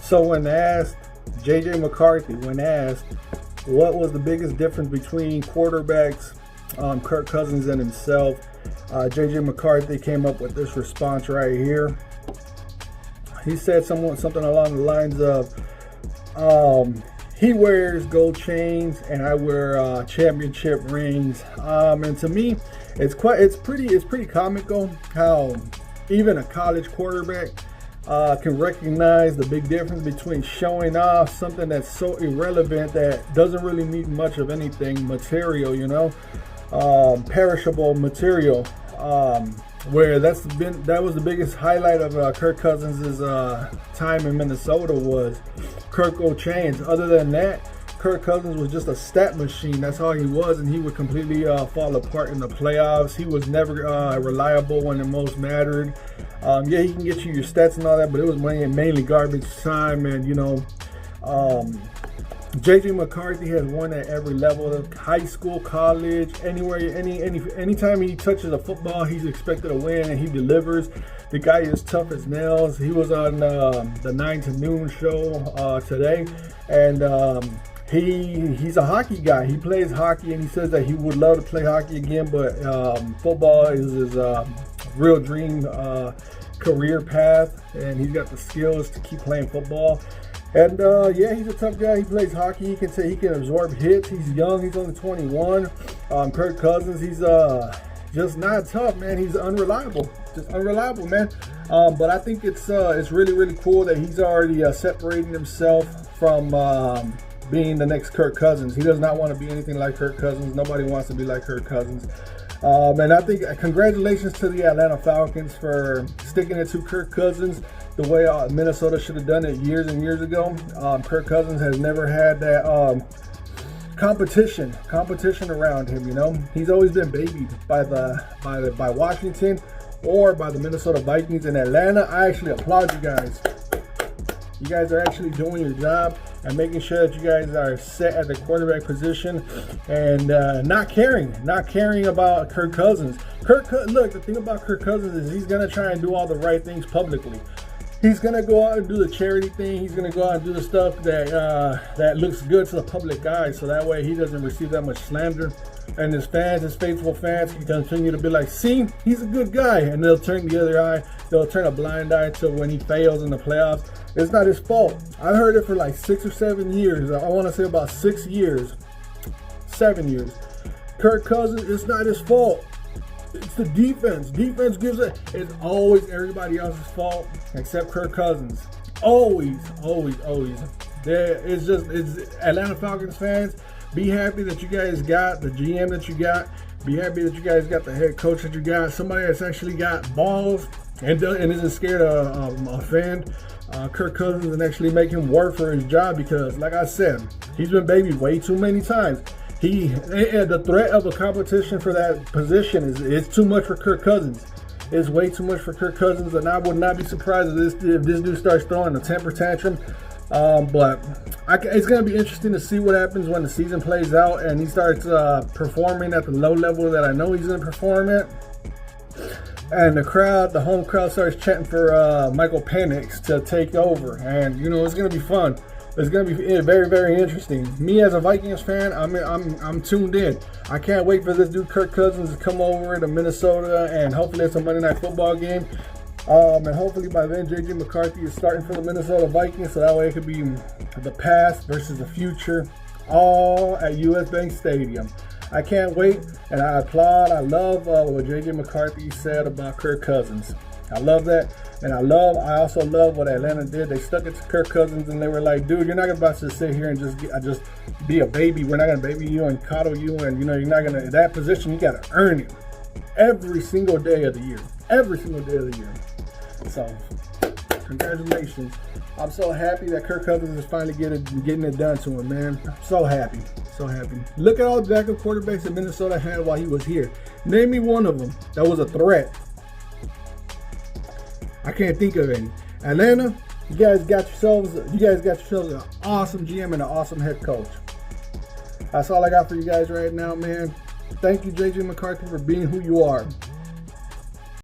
So when asked, JJ McCarthy, when asked what was the biggest difference between quarterbacks, Kirk Cousins and himself, JJ McCarthy came up with this response right here. He said something along the lines of, he wears gold chains and I wear championship rings. And to me, it's pretty comical how even a college quarterback can recognize the big difference between showing off something that's so irrelevant that doesn't really need much of anything material, you know, perishable material. Where that was the biggest highlight of Kirk Cousins' time in Minnesota was Kirk gold chains. Other than that, Kirk Cousins was just a stat machine. That's all he was, and he would completely fall apart in the playoffs. He was never reliable when it most mattered. Yeah, he can get you your stats and all that, but it was mainly garbage time. And you know, JJ McCarthy has won at every level of high school, college, anywhere, anytime he touches a football, he's expected to win, and he delivers. The guy is tough as nails. He was on the 9 to noon show today, and he's a hockey guy. He plays hockey, and he says that he would love to play hockey again, but football is his real dream career path, and he's got the skills to keep playing football. And yeah, he's a tough guy. He plays hockey. He can absorb hits. He's young. He's only 21. Kirk Cousins, he's just not tough, man. He's unreliable. Just unreliable, man. But I think it's really cool that he's already separating himself from being the next Kirk Cousins. He does not want to be anything like Kirk Cousins. Nobody wants to be like Kirk Cousins. And I think congratulations to the Atlanta Falcons for sticking it to Kirk Cousins the way Minnesota should have done it years and years ago. Kirk Cousins has never had that competition around him. You know, he's always been babied by Washington or by the Minnesota Vikings. In Atlanta, I actually applaud you guys. You guys are actually doing your job and making sure that you guys are set at the quarterback position and not caring about Kirk Cousins. Look, the thing about Kirk Cousins is he's gonna try and do all the right things publicly. He's gonna go out and do the charity thing. He's gonna go out and do the stuff that looks good to the public eye, so that way he doesn't receive that much slander. And his fans, his faithful fans, can continue to be like, see, he's a good guy. And they'll turn the other eye. They'll turn a blind eye to when he fails in the playoffs. It's not his fault. I heard it for like 6 or 7 years. I want to say about 6 years. 7 years. Kirk Cousins, it's not his fault. It's the defense. Defense gives it. It's always everybody else's fault except Kirk Cousins. Always. It's Atlanta Falcons fans. Be happy that you guys got the GM that you got. Be happy that you guys got the head coach that you got. Somebody that's actually got balls and isn't scared to offend Kirk Cousins and actually make him work for his job, because, like I said, he's been babied way too many times. The threat of a competition for that position is too much for Kirk Cousins. It's way too much for Kirk Cousins, and I would not be surprised if this dude starts throwing a temper tantrum. But it's going to be interesting to see what happens when the season plays out and he starts performing at the low level that I know he's going to perform at. And the home crowd starts chanting for Michael Penix to take over. And, you know, it's going to be fun. It's going to be very, very interesting. Me as a Vikings fan, I'm tuned in. I can't wait for this dude Kirk Cousins to come over to Minnesota, and hopefully it's a Monday Night Football game. And hopefully by then JJ McCarthy is starting for the Minnesota Vikings, so that way it could be the past versus the future, all at US Bank Stadium. I can't wait, and I applaud. I love what JJ McCarthy said about Kirk Cousins. I love that, and I also love what Atlanta did. They stuck it to Kirk Cousins, and they were like, dude, you're not about to sit here and just be a baby. We're not going to baby you and coddle you, and, you know, you're not going to, that position, you got to earn it every single day of the year. Every single day of the year. So, congratulations. I'm so happy that Kirk Cousins is finally getting it done to him, man. I'm so happy. So happy. Look at all the backup quarterbacks that Minnesota had while he was here. Name me one of them that was a threat. I can't think of any. Atlanta, you guys got yourselves an awesome GM and an awesome head coach. That's all I got for you guys right now, man. Thank you, JJ McCarthy, for being who you are.